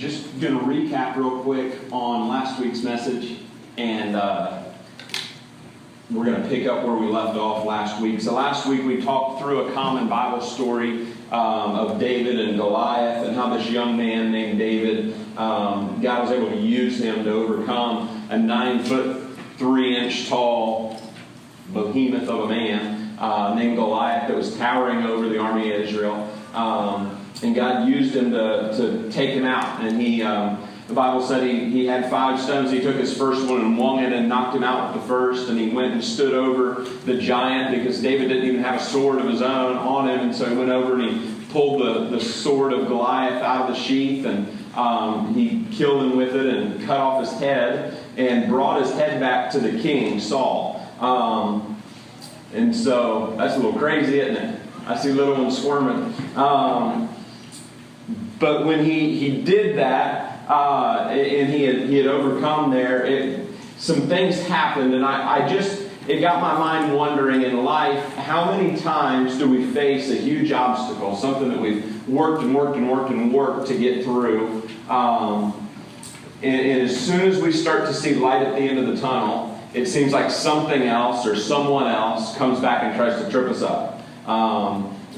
Just going to recap real quick on last week's message, and we're going to pick up where we left off last week. So last week we talked through a common Bible story of David and Goliath, and how this young man named David, God was able to use him to overcome a 9'3" tall behemoth of a man named Goliath that was towering over the army of Israel. And God used him to take him out. And the Bible said he had 5 stones. He took his first one and wung it and knocked him out with the first. And he went and stood over the giant, because David didn't even have a sword of his own on him. And so he went over and he pulled the sword of Goliath out of the sheath. And he killed him with it and cut off his head and brought his head back to the king, Saul. And so that's a little crazy, isn't it? I see little ones squirming. But when he did that, and he had overcome there, some things happened, and it got my mind wondering in life, how many times do we face a huge obstacle, something that we've worked to get through, and as soon as we start to see light at the end of the tunnel, it seems like something else or someone else comes back and tries to trip us up.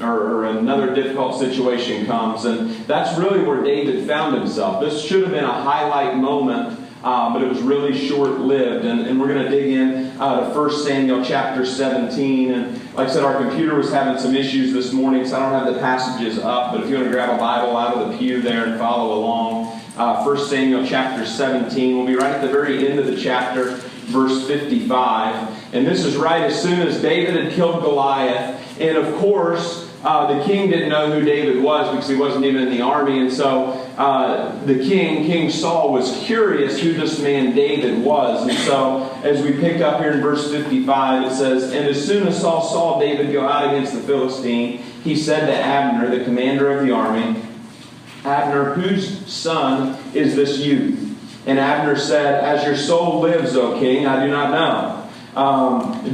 Or another difficult situation comes. And that's really where David found himself. This should have been a highlight moment, but it was really short-lived. And we're going to dig in to 1 Samuel chapter 17. And like I said, our computer was having some issues this morning, so I don't have the passages up. But if you want to grab a Bible out of the pew there and follow along, 1 Samuel chapter 17. We'll be right at the very end of the chapter, verse 55. And this is right as soon as David had killed Goliath. And of course, the king didn't know who David was, because he wasn't even in the army. And so the King Saul, was curious who this man David was. And so as we pick up here in verse 55, it says, "And as soon as Saul saw David go out against the Philistine, he said to Abner, the commander of the army, 'Abner, whose son is this youth?' And Abner said, 'As your soul lives, O king, I do not know.'"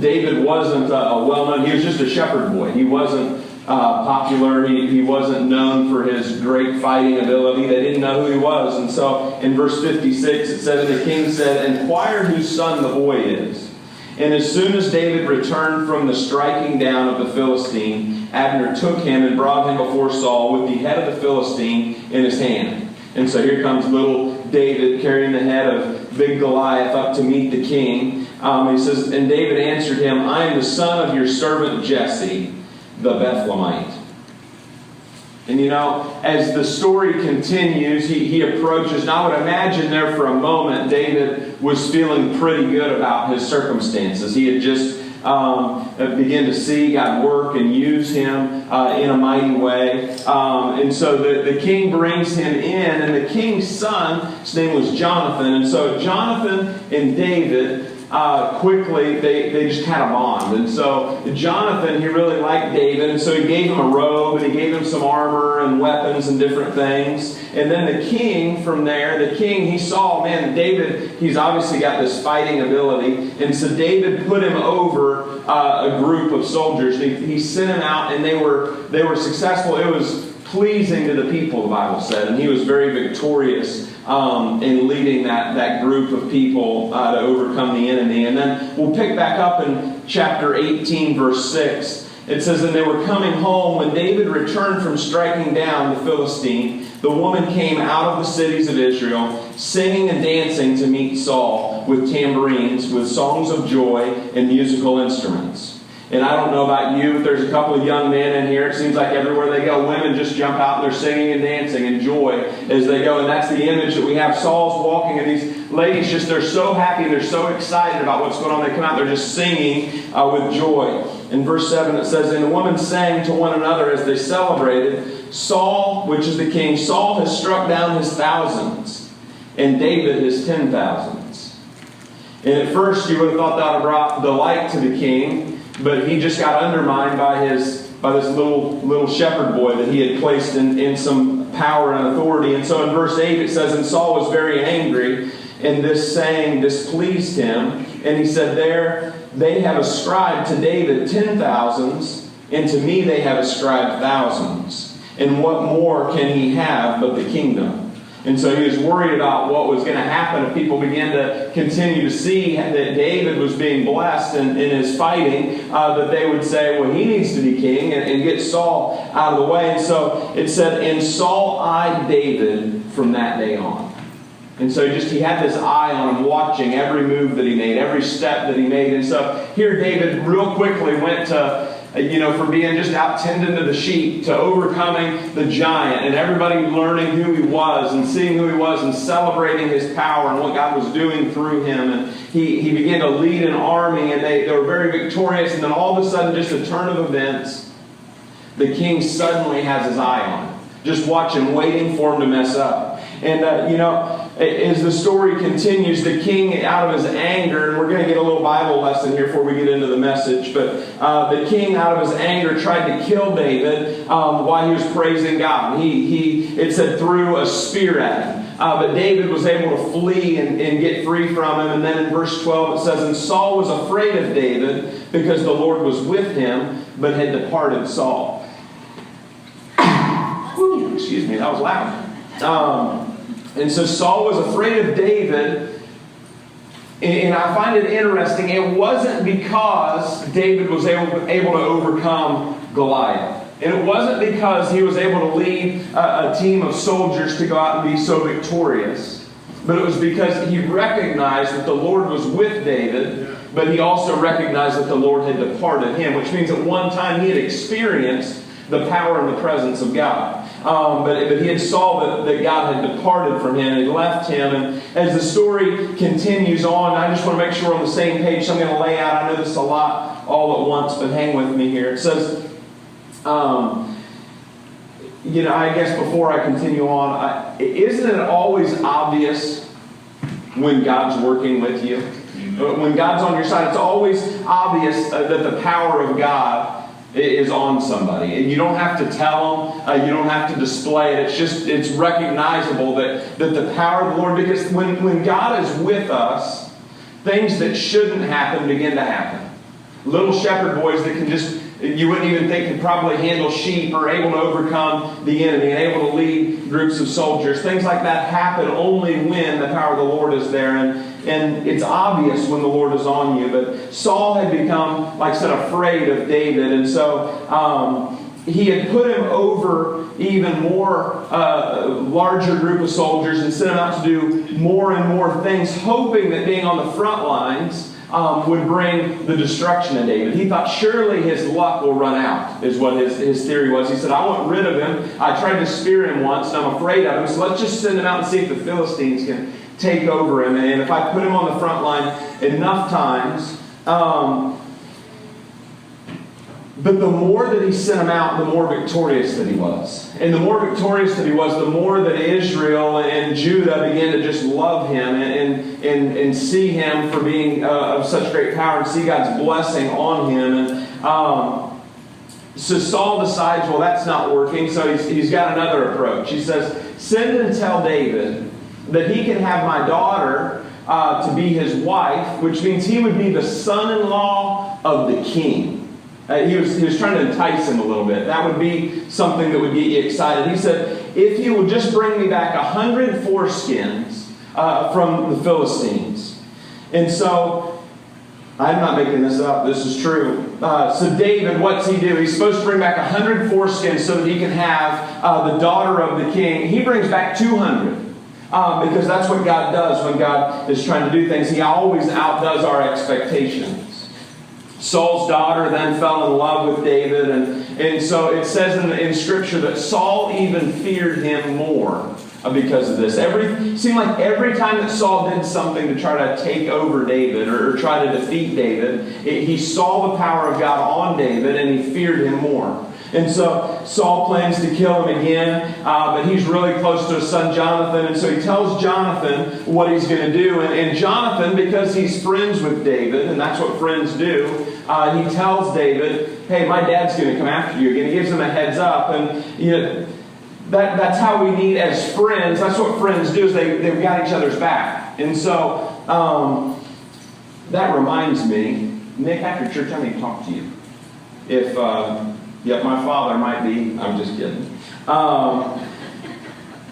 David wasn't well-known. He was just a shepherd boy. He wasn't popular. He wasn't known for his great fighting ability. They didn't know who he was. And so in verse 56 it said, "And the king said, 'Inquire whose son the boy is.' And as soon as David returned from the striking down of the Philistine, Abner took him and brought him before Saul with the head of the Philistine in his hand." And so here comes little David carrying the head of big Goliath up to meet the king. He says, "And David answered him, 'I am the son of your servant Jesse, the Bethlehemite.'" And as the story continues, he approaches. Now I would imagine there for a moment David was feeling pretty good about his circumstances. He had just begin to see God work and use him in a mighty way. And so the king brings him in, and the king's son, his name was Jonathan. And so Jonathan and David, quickly, they just had a bond. And so Jonathan, he really liked David, and so he gave him a robe, and he gave him some armor and weapons and different things. And then the king, from there, he saw, man, David, he's obviously got this fighting ability. And so David put him over a group of soldiers. He sent him out, and they were successful. It was pleasing to the people, the Bible said. And he was very victorious in leading that group of people to overcome the enemy. And then we'll pick back up in chapter 18, verse 6. It says, "And they were coming home when David returned from striking down the Philistine. The woman came out of the cities of Israel, singing and dancing to meet Saul with tambourines, with songs of joy and musical instruments." And I don't know about you, but there's a couple of young men in here. It seems like everywhere they go, women just jump out and they're singing and dancing in joy as they go. And that's the image that we have. Saul's walking, and these ladies they're so happy, they're so excited about what's going on. They come out, they're just singing with joy. In verse 7 it says, "And the women sang to one another as they celebrated, 'Saul,'" which is the king, "'Saul has struck down his thousands, and David his 10,000s.'" And at first you would have thought that would have brought delight to the king, but he just got undermined by this little shepherd boy that he had placed in some power and authority. And so in verse 8 it says, "And Saul was very angry, and this saying displeased him. And he said, 'There they have ascribed to David 10,000s, and to me they have ascribed thousands. And what more can he have but the kingdom?' And so he was worried about what was going to happen if people began to continue to see that David was being blessed in his fighting, that they would say, well, he needs to be king, and get Saul out of the way. And so it said, and Saul eyed David from that day on. And so he had this eye on him, watching every move that he made, every step that he made. And so here David real quickly went to, from being just out tending to the sheep to overcoming the giant, and everybody learning who he was and seeing who he was and celebrating his power and what God was doing through him. And he began to lead an army, and they were very victorious. And then all of a sudden, just a turn of events, the king suddenly has his eye on him, just watching, waiting for him to mess up. And, as the story continues, the king, out of his anger, and we're going to get a little Bible lesson here before we get into the message, but the king, out of his anger, tried to kill David while he was praising God. It said threw a spear at him. But David was able to flee and get free from him. And then in verse 12 it says, and Saul was afraid of David because the Lord was with him, but had departed Saul. Excuse me, that was loud. And so Saul was afraid of David, and I find it interesting. It wasn't because David was able to overcome Goliath. And it wasn't because he was able to lead a team of soldiers to go out and be so victorious. But it was because he recognized that the Lord was with David, but he also recognized that the Lord had departed him, which means at one time he had experienced the power and the presence of God. But he had saw that God had departed from him and had left him. And as the story continues on, I just want to make sure we're on the same page. So I'm going to lay out, I know this a lot all at once, but hang with me here. It says, I guess before I continue on, isn't it always obvious when God's working with you? When God's on your side, it's always obvious that the power of God is on somebody. And you don't have to tell them. You don't have to display it. It's recognizable that the power of the Lord, because when God is with us, things that shouldn't happen begin to happen. Little shepherd boys that you wouldn't even think could probably handle sheep, are able to overcome the enemy and able to lead groups of soldiers. Things like that happen only when the power of the Lord is there. And it's obvious when the Lord is on you. But Saul had become, like I said, afraid of David. And so he had put him over even more larger group of soldiers and sent him out to do more and more things, hoping that being on the front lines would bring the destruction of David. He thought surely his luck will run out, is what his theory was. He said, I want rid of him. I tried to spear him once, and I'm afraid of him, so let's just send him out and see if the Philistines can take over him. And if I put him on the front line enough times, but the more that he sent him out, the more victorious that he was. And the more victorious that he was, the more that Israel and Judah began to just love him and see him for being of such great power and see God's blessing on him. And so Saul decides, well, that's not working, so he's got another approach. He says, send and tell David that he can have my daughter to be his wife, which means he would be the son-in-law of the king. He was trying to entice him a little bit. That would be something that would get you excited. He said, if you will just bring me back 100 foreskins from the Philistines. And so, I'm not making this up. This is true. So David, what's he do? He's supposed to bring back 100 foreskins so that he can have the daughter of the king. He brings back 200. Because that's what God does when God is trying to do things. He always outdoes our expectations. Saul's daughter then fell in love with David, and so it says in Scripture that Saul even feared him more because of this. It seemed like every time that Saul did something to try to take over David or try to defeat David, he saw the power of God on David and he feared him more. And so Saul plans to kill him again, but he's really close to his son Jonathan. And so he tells Jonathan what he's going to do. And Jonathan, because he's friends with David, and that's what friends do, he tells David, hey, my dad's going to come after you again. He gives him a heads up. And that's how we need as friends. That's what friends do, is they've got each other's back. And so that reminds me, Nick, after church, I need to talk to you. If... Yep, my father might be. I'm just kidding.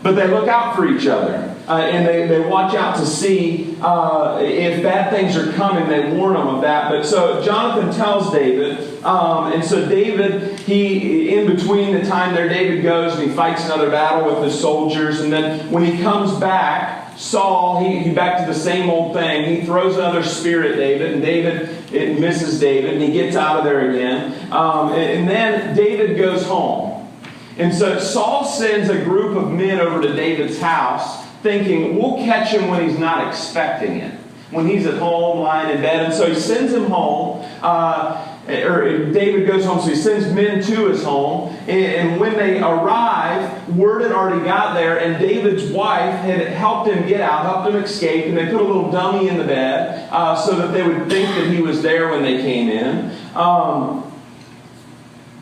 But they look out for each other. And they watch out to see if bad things are coming. They warn them of that. But so Jonathan tells David. And so David, in between the time there, David goes and he fights another battle with his soldiers. And then when he comes back, Saul, he back to the same old thing. He throws another spear at David. And it misses David. And he gets out of there again. And then David goes home. And so Saul sends a group of men over to David's house thinking, we'll catch him when he's not expecting it. When he's at home, lying in bed. And so he sends him home. Or David goes home, so he sends men to his home. And when they arrive, word had already got there. And David's wife had helped him get out, helped him escape. And they put a little dummy in the bed so that they would think that he was there when they came in.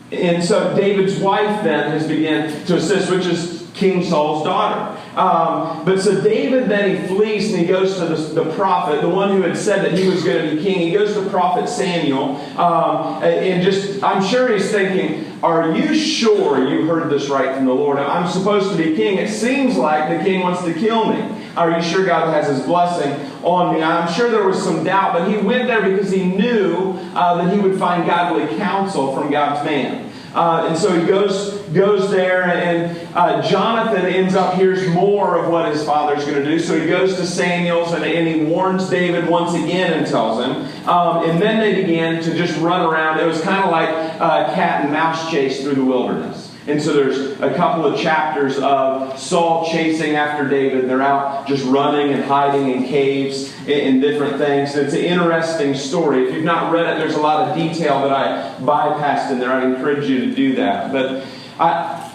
And so David's wife then has begun to assist, which is King Saul's daughter. But so David then he flees and he goes to the prophet, the one who had said that he was going to be king. He goes to prophet Samuel. And I'm sure he's thinking, are you sure you heard this right from the Lord? I'm supposed to be king. It seems like the king wants to kill me. Are you sure God has his blessing on me? I'm sure there was some doubt, but he went there because he knew that he would find godly counsel from God's man. And so he goes there, and Jonathan hears more of what his father's going to do. So he goes to Samuel's, and he warns David once again and tells him. And then they began to just run around. It was kind of like a cat and mouse chase through the wilderness. And so there's a couple of chapters of Saul chasing after David. They're out just running and hiding in caves and different things. It's an interesting story. If you've not read it, there's a lot of detail that I bypassed in there. I'd encourage you to do that. But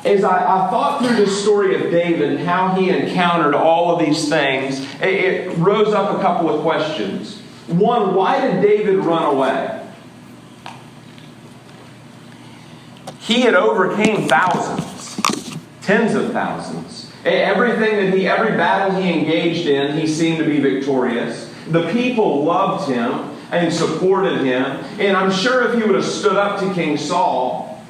as I thought through the story of David and how he encountered all of these things, it rose up a couple of questions. One, why did David run away? He had overcame thousands, tens of thousands. Every battle he engaged in, he seemed to be victorious. The people loved him and supported him. And I'm sure if he would have stood up to King Saul,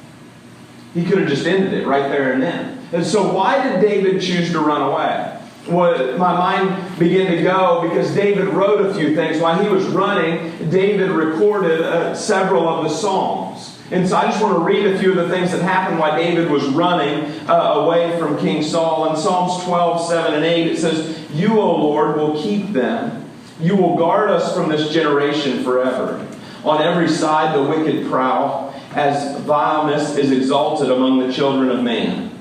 he could have just ended it right there and then. And so why did David choose to run away? Well, my mind began to go because David wrote a few things. While he was running, David recorded several of the Psalms. And so I just want to read a few of the things that happened while David was running away from King Saul. In Psalms 12, 7 and 8, it says, "You, O Lord, will keep them. You will guard us from this generation forever. On every side the wicked prowl, as vileness is exalted among the children of man."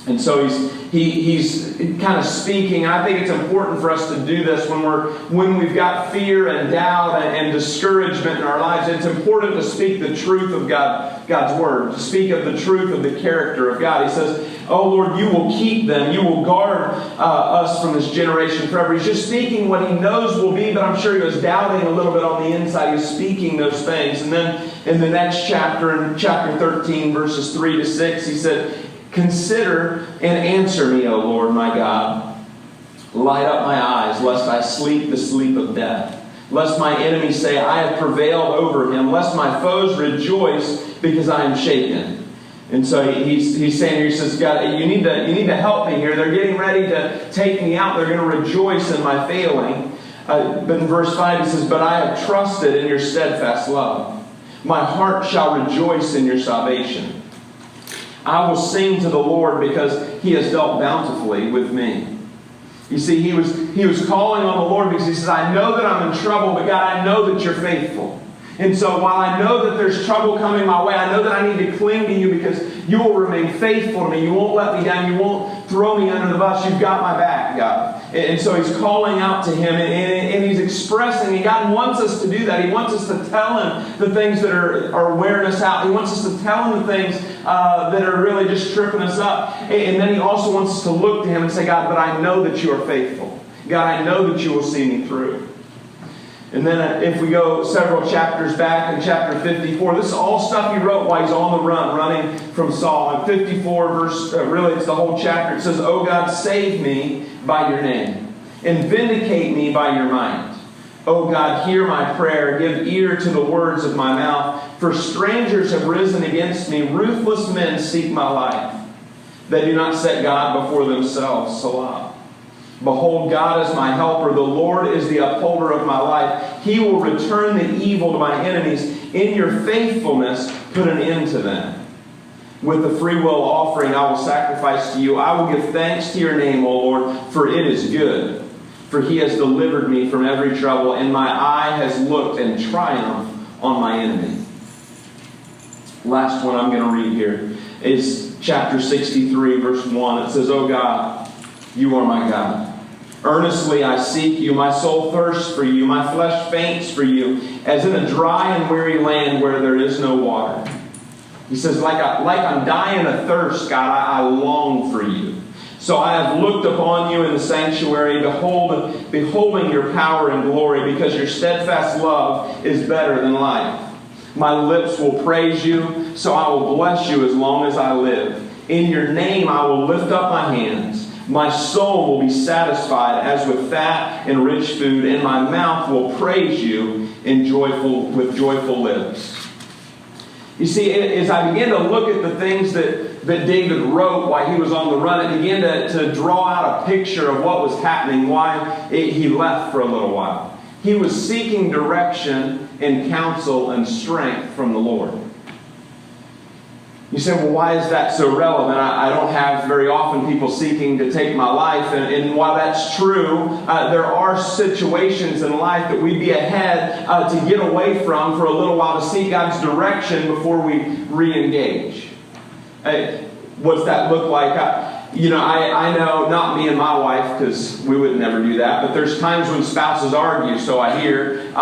And so he's kind of speaking. I think it's important for us to do this when we've got fear and doubt and discouragement in our lives. It's important to speak the truth of God's word, to speak of the truth of the character of God. He says, "Oh Lord, you will keep them. You will guard us from this generation forever." He's just speaking what he knows will be, but I'm sure he was doubting a little bit on the inside. He's speaking those things. And then in the next chapter, in chapter 13, verses 3 to 6, he said, "Consider and answer me, O Lord my God. Light up my eyes, lest I sleep the sleep of death. Lest my enemies say, I have prevailed over him. Lest my foes rejoice because I am shaken." And so he's saying here, he says, "God, you need to help me here. They're getting ready to take me out. They're going to rejoice in my failing." But in verse 5 he says, "But I have trusted in your steadfast love. My heart shall rejoice in your salvation. I will sing to the Lord because he has dealt bountifully with me." You see, he was calling on the Lord because he says, "I know that I'm in trouble, but God, I know that you're faithful. And so while I know that there's trouble coming my way, I know that I need to cling to you because you will remain faithful to me. You won't let me down. You won't throw me under the bus. You've got my back, God." And so he's calling out to him and he's expressing, and God wants us to do that. He wants us to tell him the things that are wearing us out. He wants us to tell him the things that are really just tripping us up. And then he also wants us to look to him and say, "God, but I know that you are faithful. God, I know that you will see me through." And then if we go several chapters back in chapter 54, this is all stuff he wrote while he's on the run, running from Saul. In 54 verse, really it's the whole chapter. It says, "O God, save me by your name, and vindicate me by your might. O God, hear my prayer. Give ear to the words of my mouth. For strangers have risen against me. Ruthless men seek my life. They do not set God before themselves. Salah. Behold, God is my helper. The Lord is the upholder of my life. He will return the evil to my enemies. In your faithfulness, put an end to them. With the freewill offering I will sacrifice to you. I will give thanks to your name, O Lord, for it is good. For he has delivered me from every trouble, and my eye has looked in triumph on my enemy. Last one I'm going to read here is chapter 63, verse 1. It says, O God, you are my God. Earnestly I seek you. My soul thirsts for you. My flesh faints for you, as in a dry and weary land where there is no water. He says, like I'm dying of thirst, God, I long for you. So I have looked upon you in the sanctuary, beholding your power and glory, because your steadfast love is better than life. My lips will praise you, so I will bless you as long as I live. In your name I will lift up my hands. My soul will be satisfied as with fat and rich food, and my mouth will praise you with joyful lips. You see, as I began to look at the things that David wrote while he was on the run, it began to draw out a picture of what was happening, why he left for a little while. He was seeking direction and counsel and strength from the Lord. You say, well, why is that so relevant? I don't have very often people seeking to take my life. And while that's true, there are situations in life that we'd be ahead to get away from for a little while to seek God's direction before we re-engage. What's that look like? I know, not me and my wife, because we would never do that, but there's times when spouses argue, so I hear.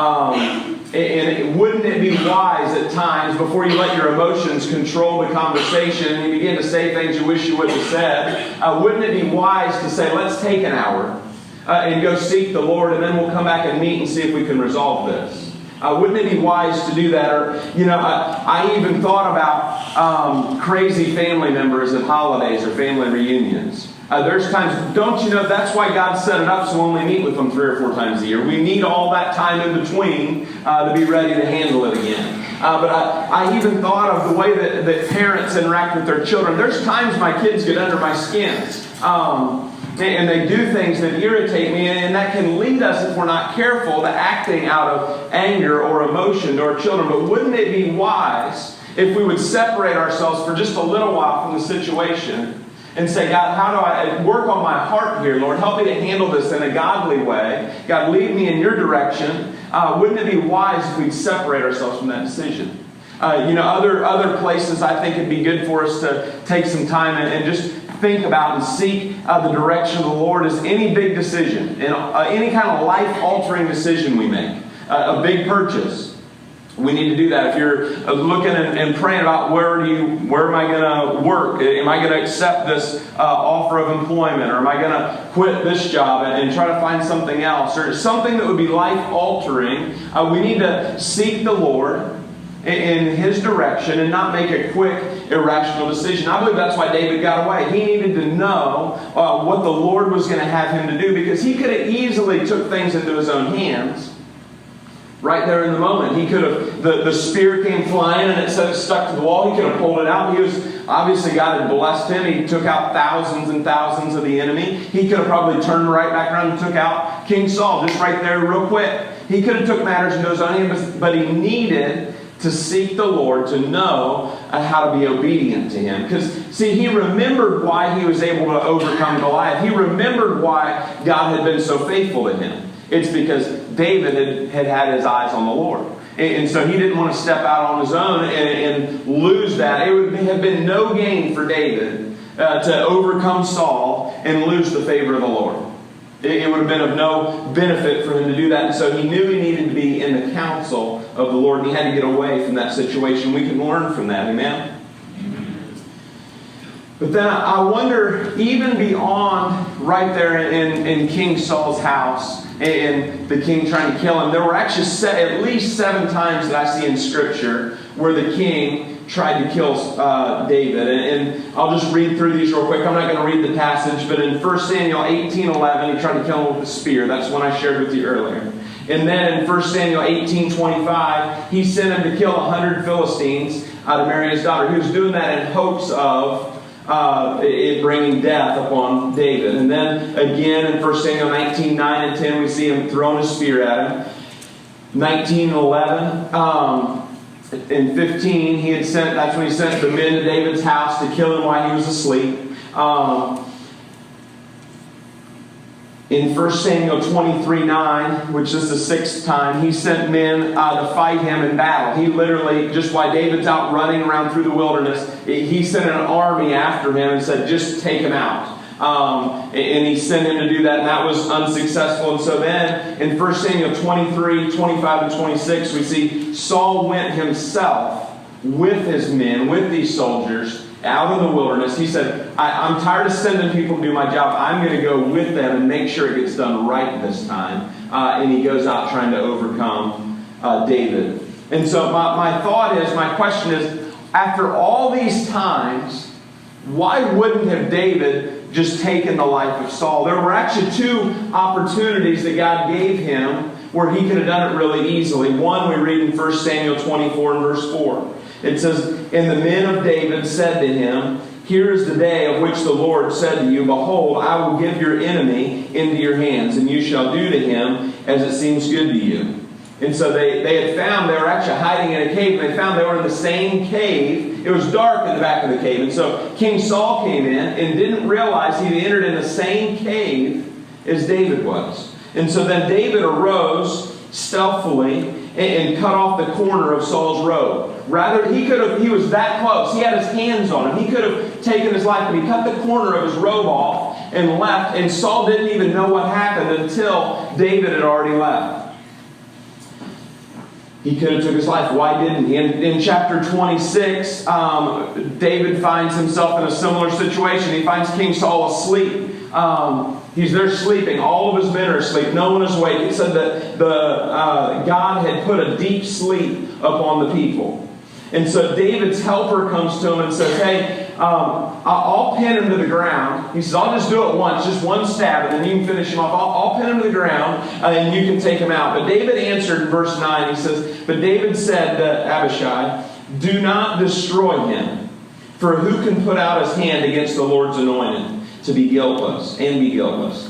And wouldn't it be wise at times, before you let your emotions control the conversation and you begin to say things you wish you would have said, wouldn't it be wise to say, let's take an hour and go seek the Lord, and then we'll come back and meet and see if we can resolve this? Wouldn't it be wise to do that? Or, I even thought about crazy family members at holidays or family reunions. There's times, don't you know, that's why God set it up so we only meet with them 3 or 4 times a year. We need all that time in between to be ready to handle it again. But I even thought of the way that parents interact with their children. There's times my kids get under my skin. And they do things that irritate me, and that can lead us, if we're not careful, to acting out of anger or emotion to our children. But wouldn't it be wise if we would separate ourselves for just a little while from the situation and say, God, how do I work on my heart here, Lord? Help me to handle this in a godly way. God, lead me in your direction. Wouldn't it be wise if we'd separate ourselves from that decision? Other places I think it'd be good for us to take some time and just think about and seek the direction of the Lord is any big decision, and any kind of life-altering decision we make, a big purchase. We need to do that. If you're looking and praying about where am I going to work? Am I going to accept this offer of employment? Or am I going to quit this job and try to find something else? Or something that would be life-altering, we need to seek the Lord in His direction and not make a quick, irrational decision. I believe that's why David got away. He needed to know what the Lord was going to have him to do, because he could have easily took things into his own hands right there in the moment. He could have, the spear came flying and it said it stuck to the wall. He could have pulled it out. Obviously God had blessed him. He took out thousands and thousands of the enemy. He could have probably turned right back around and took out King Saul just right there real quick. He could have took matters into his own hands, but he needed to seek the Lord, to know how to be obedient to Him. Because, see, he remembered why he was able to overcome Goliath. He remembered why God had been so faithful to him. It's because David had his eyes on the Lord. And so he didn't want to step out on his own and lose that. It would have been no gain for David to overcome Saul and lose the favor of the Lord. It would have been of no benefit for him to do that. And so he knew he needed to be in the counsel of the Lord, and he had to get away from that situation. We can learn from that. Amen? But then I wonder, even beyond right there in King Saul's house and the king trying to kill him, there were actually at least 7 times that I see in Scripture where the king tried to kill David. And I'll just read through these real quick. I'm not going to read the passage, but in 1 Samuel 18:11, he tried to kill him with a spear. That's one I shared with you earlier. And then in 1 Samuel 18:25, he sent him to kill 100 Philistines to marry his daughter. He was doing that in hopes of it bringing death upon David. And then again in 1 Samuel 19, 9 and 10, we see him throwing a spear at him. 19 and 11. In 15, he had sent. That's when he sent the men to David's house to kill him while he was asleep. In 1 Samuel 23, 9, which is the 6th time, he sent men to fight him in battle. He literally, just while David's out running around through the wilderness, he sent an army after him and said, just take him out. And he sent him to do that, and that was unsuccessful. And so then, in 1 Samuel 23, 25, and 26, we see Saul went himself with his men, with these soldiers, out in the wilderness. He said, I'm tired of sending people to do my job. I'm going to go with them and make sure it gets done right this time. And he goes out trying to overcome David. And so my question is, after all these times, why wouldn't have David just taken the life of Saul? There were actually 2 opportunities that God gave him where he could have done it really easily. One we read in 1 Samuel 24 and verse 4. It says, And the men of David said to him, Here is the day of which the Lord said to you, Behold, I will give your enemy into your hands, and you shall do to him as it seems good to you. And so they had found, they were actually hiding in a cave, and they found they were in the same cave. It was dark in the back of the cave. And so King Saul came in and didn't realize he'd entered in the same cave as David was. And so then David arose stealthily and cut off the corner of Saul's robe. Rather, he was that close. He had his hands on him. He could have taken his life, but he cut the corner of his robe off and left. And Saul didn't even know what happened until David had already left. He could have took his life. Why didn't he? In chapter 26, David finds himself in a similar situation. He finds King Saul asleep. He's there sleeping. All of his men are asleep. No one is awake. It said that God had put a deep sleep upon the people. And so David's helper comes to him and says, Hey, I'll pin him to the ground. He says, I'll just do it once, just one stab, and then you can finish him off. I'll pin him to the ground, and you can take him out. But David answered in verse 9, he says, But David said to Abishai, Do not destroy him, for who can put out his hand against the Lord's anointed to be guiltless and be guiltless?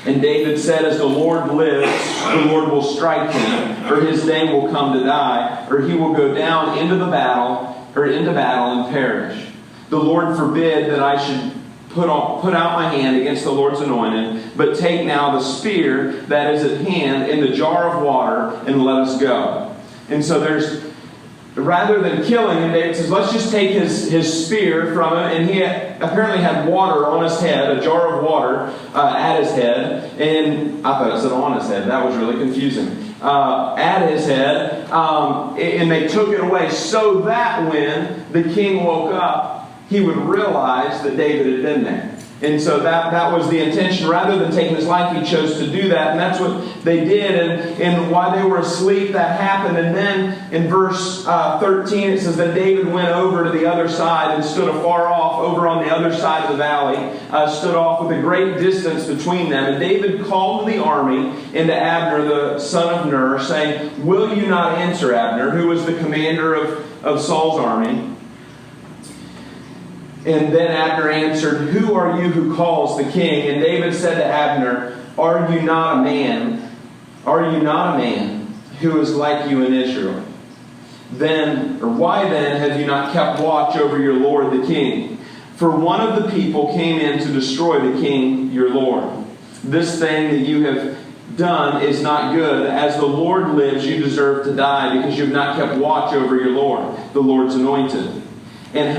And David said, As the Lord lives, the Lord will strike him, or his day will come to die, or he will go down into battle and perish. The Lord forbid that I should put out my hand against the Lord's anointed, but take now the spear that is at hand in the jar of water, and let us go. And so rather than killing him, David says, let's just take his spear from him. And he apparently had water on his head, a jar of water at his head. And I thought it said on his head. That was really confusing. At his head. And they took it away so that when the king woke up, he would realize that David had been there. And so that was the intention. Rather than taking his life, he chose to do that. And that's what they did. And while they were asleep, that happened. And then in verse 13, it says that David went over to the other side and stood afar off, over on the other side of the valley, stood off with a great distance between them. And David called to the army and to Abner, the son of Ner, saying, Will you not answer, Abner, who was the commander of Saul's army? And then Abner answered, Who are you who calls the king? And David said to Abner, Are you not a man? Are you not a man who is like you in Israel? Why then have you not kept watch over your lord the king? For one of the people came in to destroy the king your lord. This thing that you have done is not good. As the Lord lives, you deserve to die, because you have not kept watch over your lord, the Lord's anointed. And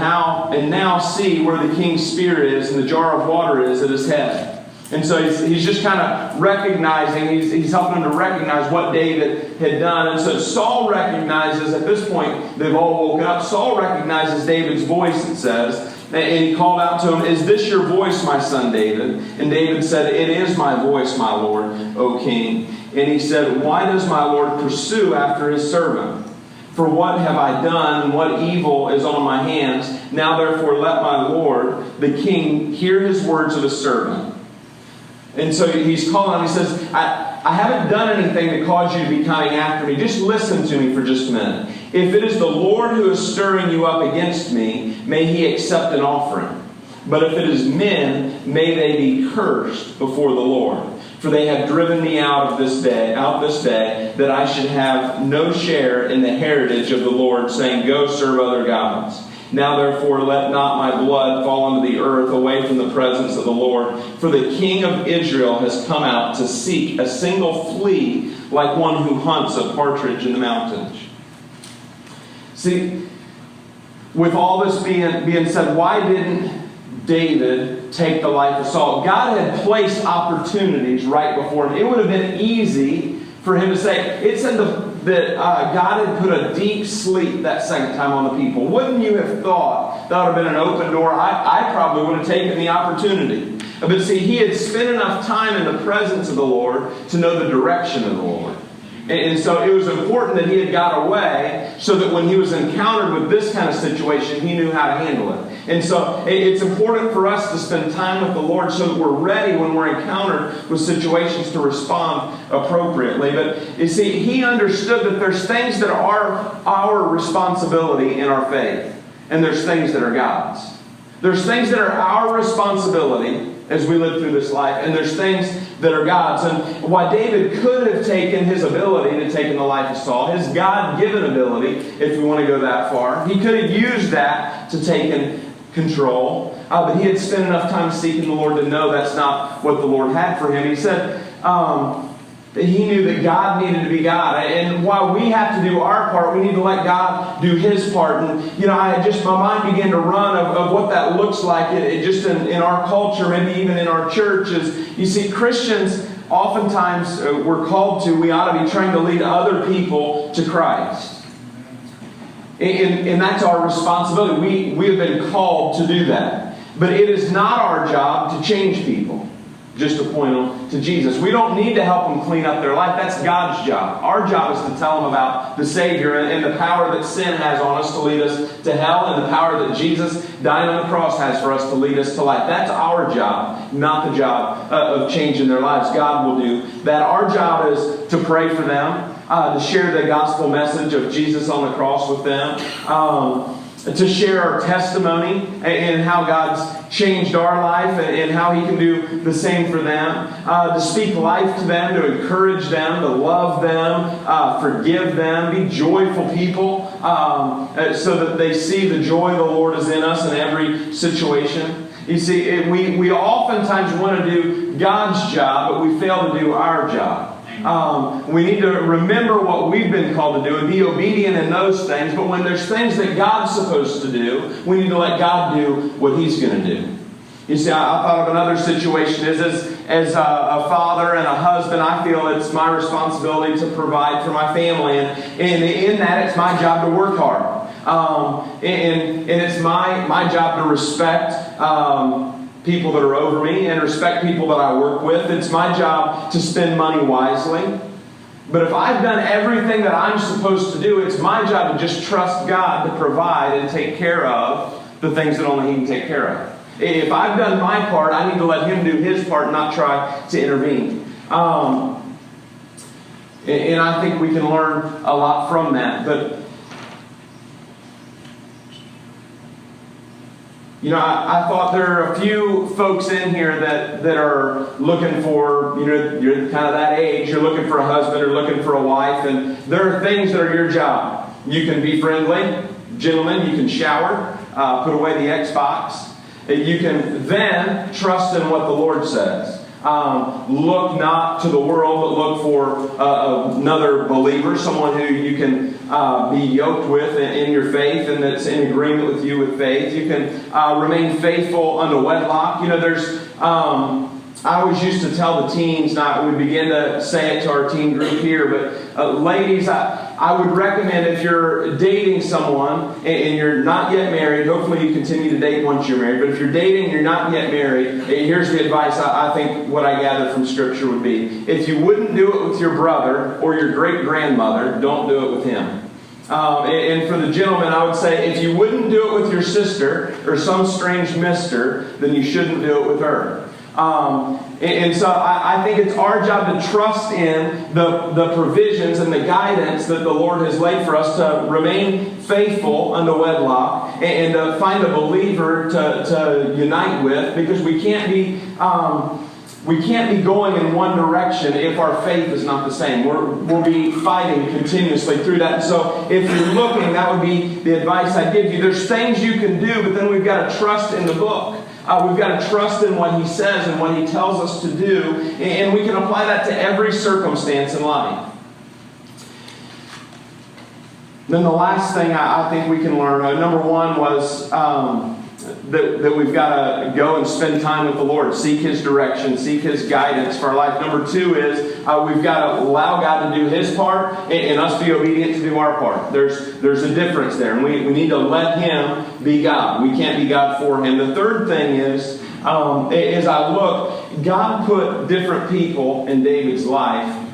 now see where the king's spear is and the jar of water is at his head. And so he's just kind of recognizing, he's helping him to recognize what David had done. And so Saul recognizes, at this point, they've all woken up. Saul recognizes David's voice, it says. And he called out to him, Is this your voice, my son David? And David said, It is my voice, my lord, O king. And he said, Why does my lord pursue after his servant? For what have I done? What evil is on my hands? Now therefore let my lord, the king, hear his words of his servant. And so he's calling him. He says, I haven't done anything to cause you to be coming after me. Just listen to me for just a minute. If it is the Lord who is stirring you up against me, may he accept an offering. But if it is men, may they be cursed before the Lord. For they have driven me out this day, that I should have no share in the heritage of the Lord, saying, Go serve other gods. Now therefore let not my blood fall into the earth away from the presence of the Lord. For the King of Israel has come out to seek a single flea, like one who hunts a partridge in the mountains. See, with all this being said, why didn't David take the life of Saul? God had placed opportunities right before him. It would have been easy for him to say, it said that God had put a deep sleep that second time on the people. Wouldn't you have thought that would have been an open door? I probably would have taken the opportunity. But see, he had spent enough time in the presence of the Lord to know the direction of the Lord. And so it was important that he had got away so that when he was encountered with this kind of situation, he knew how to handle it. And so it's important for us to spend time with the Lord so that we're ready when we're encountered with situations to respond appropriately. But you see, he understood that there's things that are our responsibility in our faith, and there's things that are God's. There's things that are our responsibility as we live through this life, and there's things that are God's. And why David could have taken his ability to take in the life of Saul, his God-given ability, if we want to go that far, he could have used that to take in control. But he had spent enough time seeking the Lord to know that's not what the Lord had for him. He said that he knew that God needed to be God. And while we have to do our part, we need to let God do His part. And, my mind began to run of what that looks like just in our culture, maybe even in our churches. You see, Christians, oftentimes we ought to be trying to lead other people to Christ. And that's our responsibility. We have been called to do that. But it is not our job to change people, just to point them to Jesus. We don't need to help them clean up their life. That's God's job. Our job is to tell them about the Savior and the power that sin has on us to lead us to hell, and the power that Jesus dying on the cross has for us to lead us to life. That's our job, not the job of changing their lives. God will do that. Our job is to pray for them, to share the gospel message of Jesus on the cross with them, to share our testimony and how God's changed our life and how He can do the same for them, to speak life to them, to encourage them, to love them, forgive them, be joyful people, so that they see the joy of the Lord is in us in every situation. You see, we oftentimes want to do God's job, but we fail to do our job. We need to remember what we've been called to do and be obedient in those things. But when there's things that God's supposed to do, we need to let God do what He's going to do. You see, I thought of another situation as a father and a husband. I feel it's my responsibility to provide for my family, and in that, it's my job to work hard, and it's my job to respect people that are over me and respect people that I work with. It's my job to spend money wisely. But if I've done everything that I'm supposed to do, it's my job to just trust God to provide and take care of the things that only He can take care of. If I've done my part, I need to let Him do His part and not try to intervene. And I think we can learn a lot from that. But I thought there are a few folks in here that are looking for, you're kind of that age, you're looking for a husband or looking for a wife, and there are things that are your job. You can be friendly. Gentlemen, you can shower, put away the Xbox. You can then trust in what the Lord says. Look not to the world, but look for another believer, someone who you can be yoked with in your faith and that's in agreement with you with faith. You can remain faithful unto wedlock. I always used to tell the teens, now we begin to say it to our teen group here, but ladies, I would recommend if you're dating someone and you're not yet married, hopefully you continue to date once you're married, but if you're dating and you're not yet married, here's the advice I think what I gather from Scripture would be. If you wouldn't do it with your brother or your great-grandmother, don't do it with him. And for the gentleman, I would say if you wouldn't do it with your sister or some strange mister, then you shouldn't do it with her. And so I think it's our job to trust in the provisions and the guidance that the Lord has laid for us to remain faithful unto wedlock and to find a believer to unite with, because we can't be going in one direction if our faith is not the same. We'll be fighting continuously through that. And so if you're looking, that would be the advice I give you. There's things you can do, but then we've got to trust in the book. We've got to trust in what He says and what He tells us to do. And we can apply that to every circumstance in life. Then the last thing I think we can learn, number one was that we've got to go and spend time with the Lord. Seek His direction, seek His guidance for our life. Number two is we've got to allow God to do His part and us be obedient to do our part. There's a difference there. And we need to let Him be God. We can't be God for Him. The third thing is, as I look, God put different people in David's life.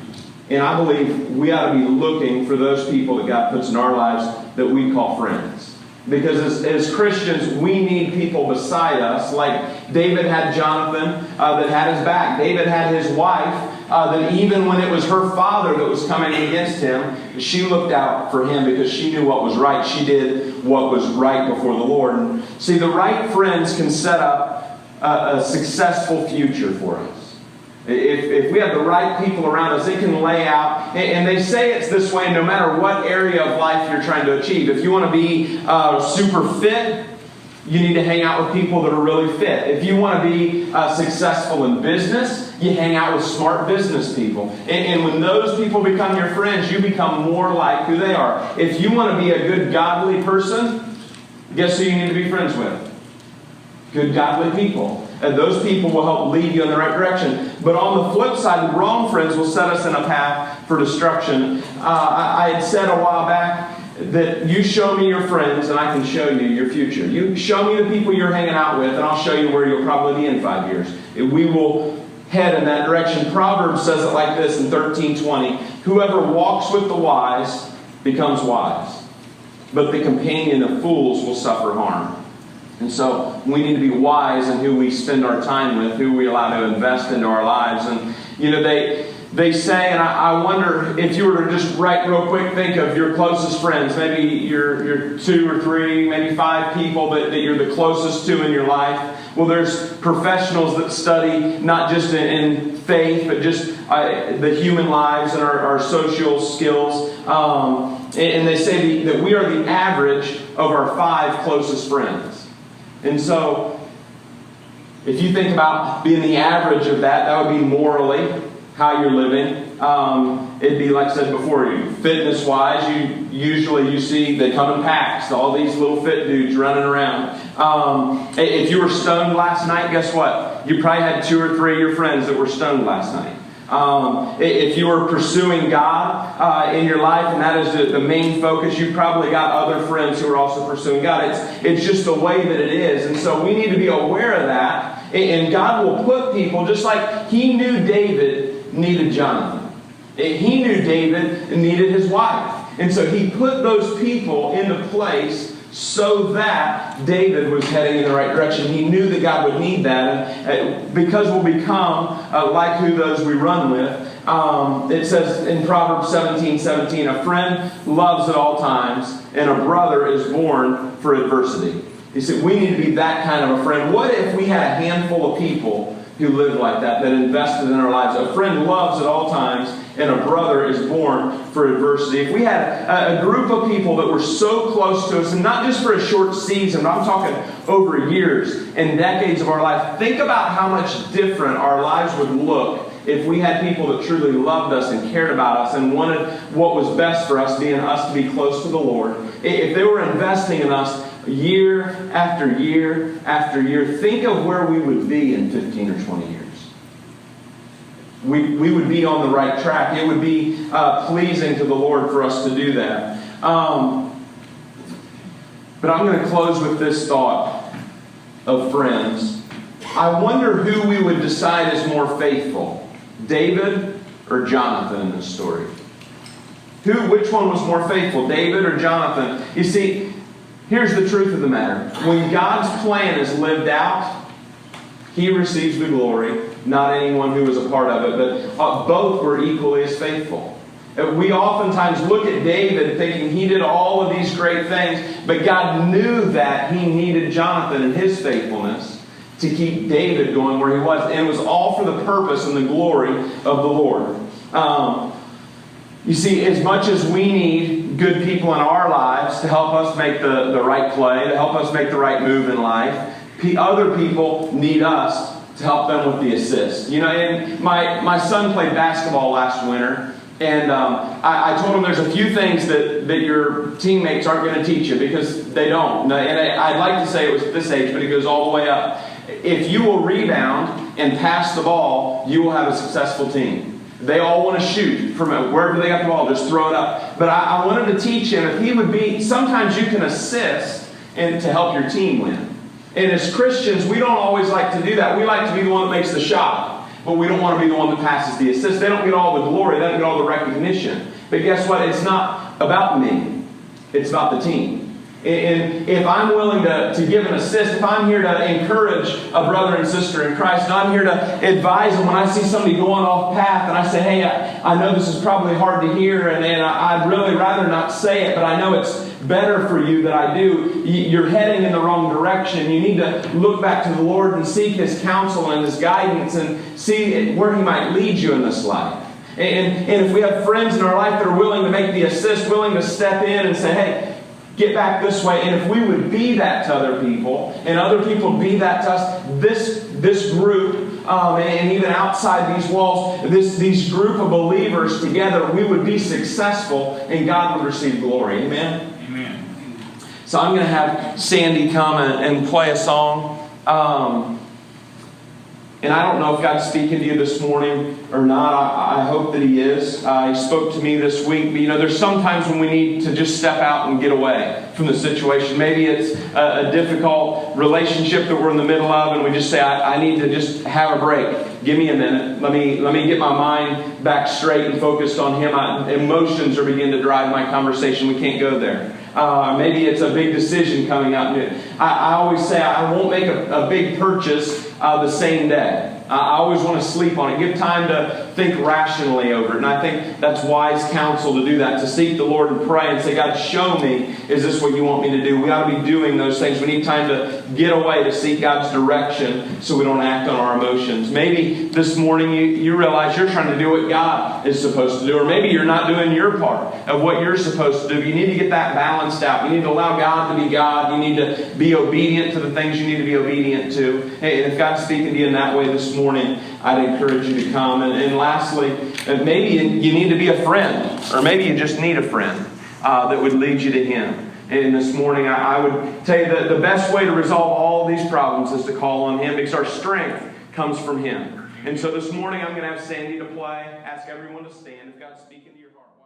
And I believe we ought to be looking for those people that God puts in our lives that we call friends. Because as Christians, we need people beside us. Like David had Jonathan that had his back. David had his wife that even when it was her father that was coming against him, she looked out for him because she knew what was right. She did what was right before the Lord. And see, the right friends can set up a successful future for us. If we have the right people around us, it can lay out, and they say it's this way no matter what area of life you're trying to achieve. If you want to be super fit, you need to hang out with people that are really fit. If you want to be successful in business, you hang out with smart business people. And when those people become your friends, you become more like who they are. If you want to be a good godly person, guess who you need to be friends with? Good godly people. And those people will help lead you in the right direction. But on the flip side, the wrong friends will set us in a path for destruction. I had said a while back that you show me your friends and I can show you your future. You show me the people you're hanging out with and I'll show you where you'll probably be in 5 years. We will head in that direction. Proverbs says it like this in 13:20. Whoever walks with the wise becomes wise, but the companion of fools will suffer harm. And so we need to be wise in who we spend our time with, who we allow to invest into our lives. And, you know, they say, and I wonder if you were to just right real quick, think of your closest friends, maybe your 2 or 3, maybe 5 people that you're the closest to in your life. Well, there's professionals that study not just in faith, but just the human lives and our social skills. And they say that we are the average of our 5 closest friends. And so, if you think about being the average of that would be morally, how you're living. It'd be, like I said before, fitness-wise, you see they come in packs, all these little fit dudes running around. If you were stoned last night, guess what? You probably had 2 or 3 of your friends that were stoned last night. If you were pursuing God in your life, and that is the main focus, you probably got other friends who are also pursuing God. It's just the way that it is. And so we need to be aware of that. And God will put people, just like He knew David needed Jonathan. He knew David needed his wife. And so He put those people into place so that David was heading in the right direction. He knew that God would need that. And because we'll become like who those we run with. It says in Proverbs 17:17, a friend loves at all times, and a brother is born for adversity. He said we need to be that kind of a friend. What if we had a handful of people who lived like that invested in our lives? A friend loves at all times, and a brother is born for adversity. If we had a group of people that were so close to us, and not just for a short season, but I'm talking over years and decades of our life, think about how much different our lives would look if we had people that truly loved us and cared about us and wanted what was best for us, being us to be close to the Lord. If they were investing in us year after year after year, think of where we would be in 15 or 20 years. We would be on the right track. It would be pleasing to the Lord for us to do that. But I'm going to close with this thought of friends. I wonder who we would decide is more faithful, David or Jonathan in this story. Which one was more faithful, David or Jonathan? You see, here's the truth of the matter. When God's plan is lived out, He receives the glory, not anyone who was a part of it, but both were equally as faithful. We oftentimes look at David thinking he did all of these great things, but God knew that he needed Jonathan and his faithfulness to keep David going where he was. And it was all for the purpose and the glory of the Lord. You see, as much as we need good people in our lives to help us make the right play, to help us make the right move in life, other people need us to help them with the assist. You know, and my son played basketball last winter. And I told him there's a few things that your teammates aren't going to teach you, because they don't. And I'd like to say it was at this age, but it goes all the way up. If you will rebound and pass the ball, you will have a successful team. They all want to shoot from wherever they got the ball, just throw it up. But I wanted to teach him, if he would be, sometimes you can assist and to help your team win. And as Christians, we don't always like to do that. We like to be the one that makes the shot. But we don't want to be the one that passes the assist. They don't get all the glory. They don't get all the recognition. But guess what? It's not about me. It's about the team. And if I'm willing to give an assist, if I'm here to encourage a brother and sister in Christ, and I'm here to advise them when I see somebody going off path, and I say, hey, I know this is probably hard to hear, and I'd really rather not say it, but I know it's better for you that I do. You're heading in the wrong direction. You need to look back to the Lord and seek His counsel and His guidance and see where He might lead you in this life. And if we have friends in our life that are willing to make the assist, willing to step in and say, hey, get back this way. And if we would be that to other people, and other people be that to us, this group, and even outside these walls, these group of believers together, we would be successful, and God would receive glory. Amen? Amen. So I'm going to have Sandy come and play a song. And I don't know if God's speaking to you this morning or not. I hope that He is. He spoke to me this week. But, you know, there's sometimes when we need to just step out and get away from the situation. Maybe it's a difficult relationship that we're in the middle of, and we just say, I need to just have a break. Give me a minute. Let me get my mind back straight and focused on Him. Emotions are beginning to drive my conversation. We can't go there. Maybe it's a big decision coming up. I always say I won't make a big purchase the same day. I always want to sleep on it. Give time to think rationally over it. And I think that's wise counsel to do that, to seek the Lord and pray and say, God, show me, is this what you want me to do? We ought to be doing those things. We need time to get away to seek God's direction so we don't act on our emotions. Maybe this morning you realize you're trying to do what God is supposed to do. Or maybe you're not doing your part of what you're supposed to do. You need to get that balanced out. You need to allow God to be God. You need to be obedient to the things you need to be obedient to. Hey, and if God's speaking to you in that way this morning, I'd encourage you to come. And lastly, maybe you need to be a friend, or maybe you just need a friend that would lead you to Him. And this morning, I would tell you that the best way to resolve all these problems is to call on Him, because our strength comes from Him. And so this morning, I'm going to have Sandy to play. Ask everyone to stand if God's speaking to your heart.